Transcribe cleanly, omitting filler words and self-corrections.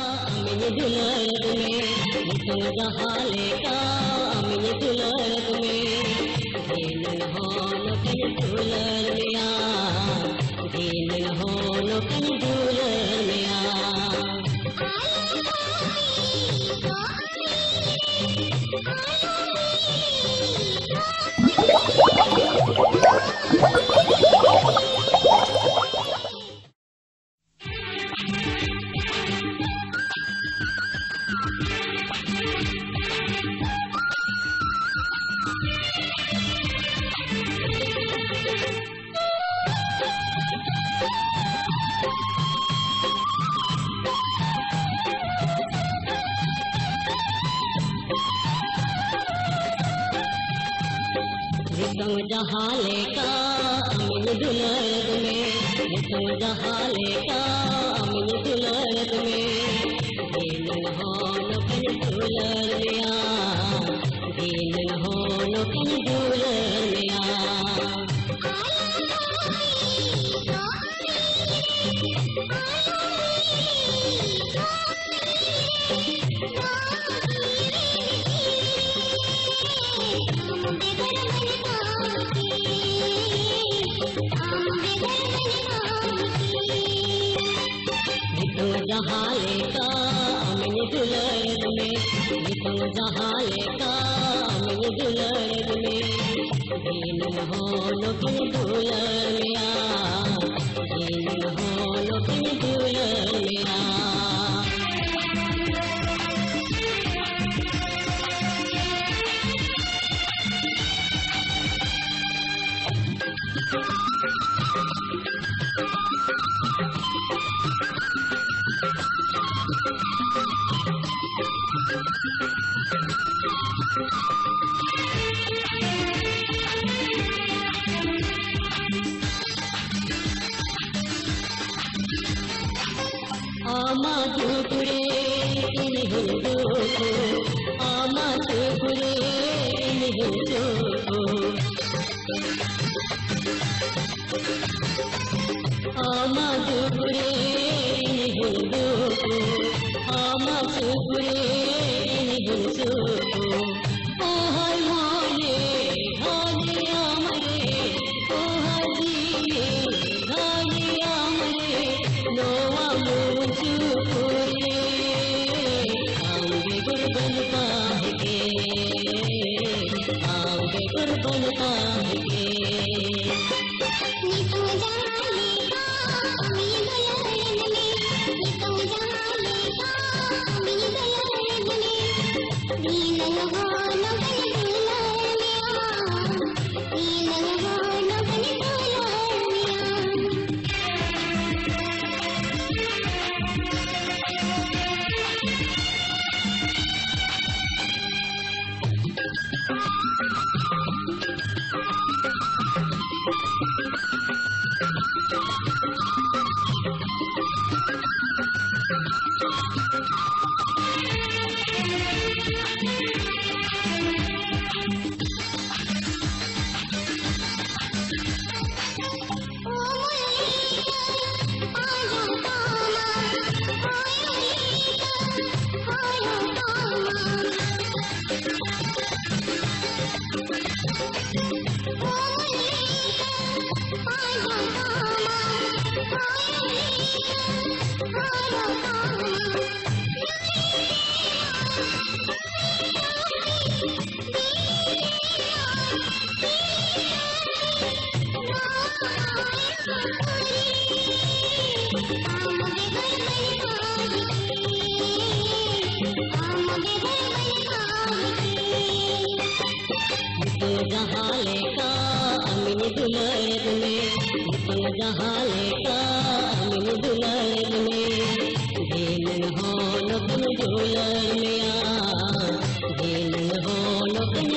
अमिन दुलर में संग जहाले का अमिन दुलर में दीन होन कन दुलर मिया दीन होन कन दुलर मिया संग जहाले का अमिन दुलर में संग जहाले का अमिन दुलर में दीन होन कन दुलर मिया दीन होन कन दुलर मिया जहाले का अमिन दुलर में संग जहाले का अमिन दुलर में दीन होन कन दुलर मिया दीन होन कन दुलर मिया आमा दुपुरे इन हुंदो आमा दुपुरे इन हुंदो आमा दुपुरे इन हुंदो आमा दुपुरे इन हुंदो ओ हाय माने हाने आमरे ओ हादीने हाने आमरे नोवा मुझुपुरे आंगे गुरबन पाके आंगे गुरबन पाके जहाले का अमिन दुलर में जहाले का अमिन दुलर में दीन होन कन दुलर मिया दीन होन कन